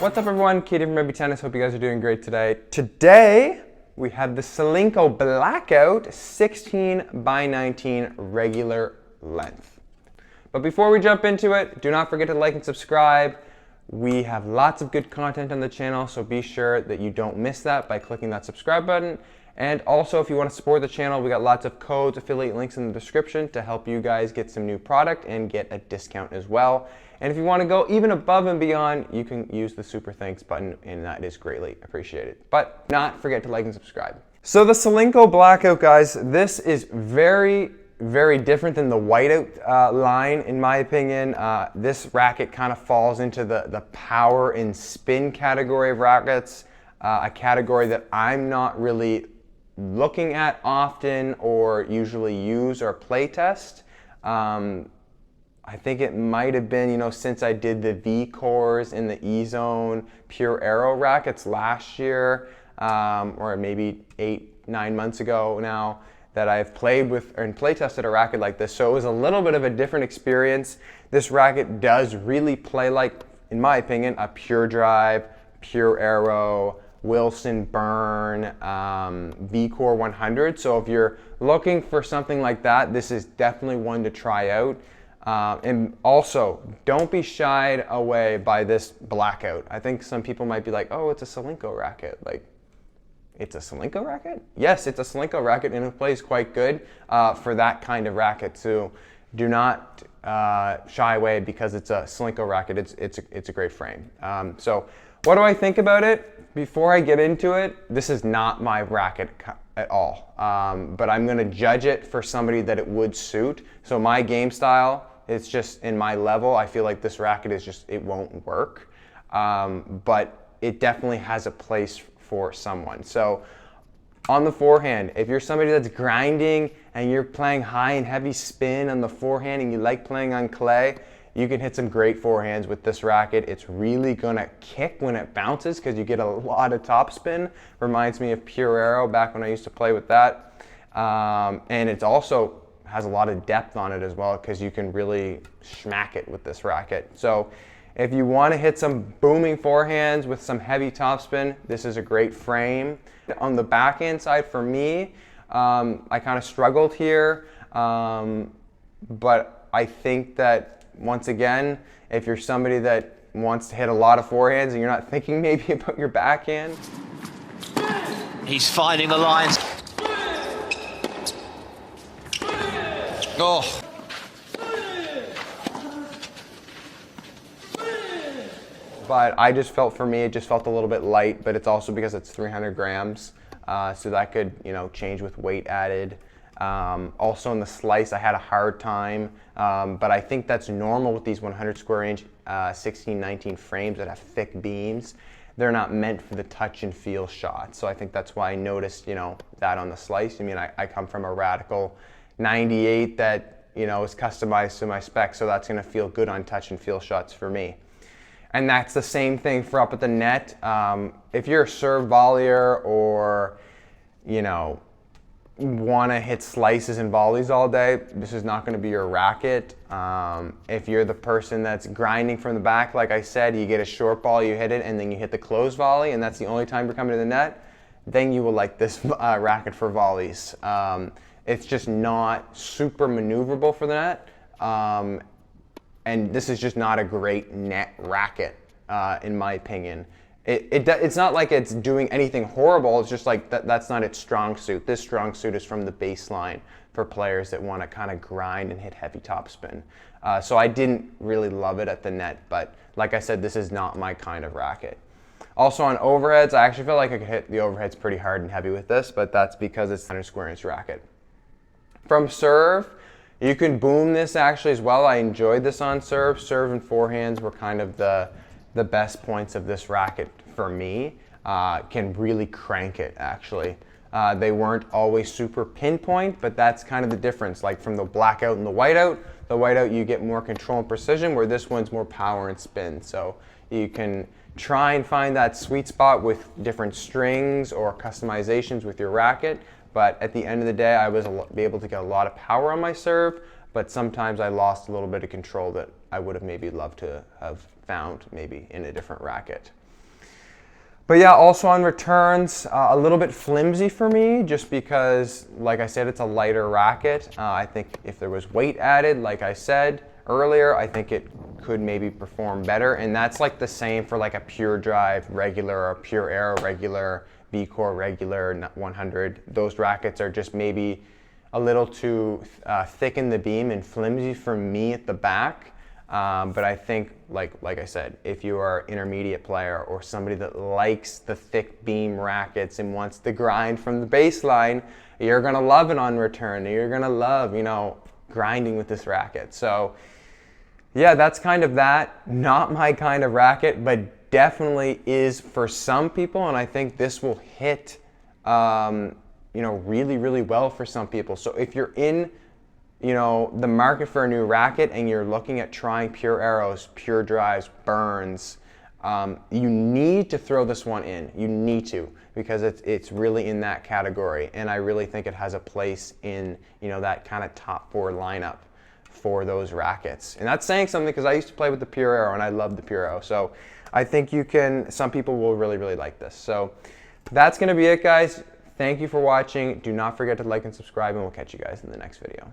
What's up everyone, Katie from Rugby Tennis. Hope you guys are doing great today. Today, we have the Solinco Blackout 16 by 19 regular length. But before we jump into it, do not forget to like and subscribe. We have lots of good content on the channel, so be sure that you don't miss that by clicking that subscribe button. And also, if you want to support the channel, we got lots of codes, affiliate links in the description to help you guys get some new product and get a discount as well. And if you want to go even above and beyond, you can use the super thanks button, and that is greatly appreciated. But not forget to like and subscribe. So the Solinco Blackout, guys, this is very different than the whiteout line, in my opinion. This racket kind of falls into the power and spin category of rackets, a category that I'm not really looking at often or usually use or play test. I think it might have been, since I did the V cores in the E-Zone Pure Aero rackets last year, or maybe 8-9 months ago now, that I've played with and play tested a racket like this. So it was a little bit of a different experience. This racket does really play like, in my opinion, a Pure Drive, Pure Aero, Wilson Burn, V-Core 100. So if you're looking for something like that, this is definitely one to try out. And also, don't be shied away by this Blackout. I think some people might be like, oh, it's a Solinco racket. Like, it's a Solinco racket? Yes, it's a Solinco racket, and it plays quite good for that kind of racket. So do not shy away because it's a Solinco racket. It's a great frame. So what do I think about it? Before I get into it, this is not my racket at all. But I'm going to judge it for somebody that it would suit. So my game style, it's just in my level. I feel like this racket is just, it won't work. But it definitely has a place for someone. So on the forehand, if you're somebody that's grinding and you're playing high and heavy spin on the forehand and you like playing on clay, you can hit some great forehands with this racket. It's really gonna kick when it bounces because you get a lot of topspin. Reminds me of Pure Aero back when I used to play with that. And it also has a lot of depth on it as well because you can really smack it with this racket. So if you wanna hit some booming forehands with some heavy topspin, this is a great frame. On the backhand side for me, I kind of struggled here, but I think that once again, if you're somebody that wants to hit a lot of forehands and you're not thinking maybe about your backhand. He's finding the lines. Oh. But I just felt, for me, it just felt a little bit light, but it's also because it's 300 grams. So that could, change with weight added. Also in the slice, I had a hard time, but I think that's normal with these 100 square inch 16-19 frames that have thick beams. They're not meant for the touch and feel shot. So I think that's why I noticed, that on the slice. I mean, I come from a Radical 98 that, is customized to my spec, so that's gonna feel good on touch and feel shots for me. And that's the same thing for up at the net. If you're a serve volleyer or, want to hit slices and volleys all day, this is not going to be your racket. If you're the person that's grinding from the back, like I said, you get a short ball, you hit it, and then you hit the close volley, and that's the only time you're coming to the net, then you will like this racket for volleys. It's just not super maneuverable for the net, and this is just not a great net racket, in my opinion. It's not like it's doing anything horrible, it's just like that's not its strong suit. This strong suit is from the baseline for players that want to kind of grind and hit heavy topspin. So I didn't really love it at the net, but like I said, this is not my kind of racket. Also on overheads, I actually feel like I could hit the overheads pretty hard and heavy with this, but that's because it's a 100 square inch racket. From serve, you can boom this actually as well. I enjoyed this on serve. Serve and forehands were kind of the best points of this racket for me. Can really crank it actually. They weren't always super pinpoint, but that's kind of the difference. Like from the Blackout and the whiteout you get more control and precision, where this one's more power and spin. So you can try and find that sweet spot with different strings or customizations with your racket. But at the end of the day, I was able to get a lot of power on my serve, but sometimes I lost a little bit of control that I would have maybe loved to have found maybe in a different racket. But yeah, also on returns, a little bit flimsy for me, just because, like I said, it's a lighter racket. I think if there was weight added, like I said earlier, I think it could maybe perform better. And that's like the same for like a Pure Drive regular or Pure Aero regular, B-Core regular 100. Those rackets are just maybe a little too thick in the beam and flimsy for me at the back. But I think, like I said, if you are an intermediate player or somebody that likes the thick beam rackets and wants to grind from the baseline, you're gonna love it on return. You're gonna love, you know, grinding with this racket. So yeah, that's kind of that. Not my kind of racket, but definitely is for some people, and I think this will hit, you know, really, really well for some people. So if you're in, you know, the market for a new racket and you're looking at trying Pure Arrows, Pure Drives, Burns, you need to throw this one in. You need to, because it's really in that category, and I really think it has a place in, you know, that kind of top 4 lineup for those rackets. And that's saying something, because I used to play with the Pure Arrow and I love the Pure Arrow. So I think some people will really, really like this. So that's gonna be it, guys. Thank you for watching. Do not forget to like and subscribe, and we'll catch you guys in the next video.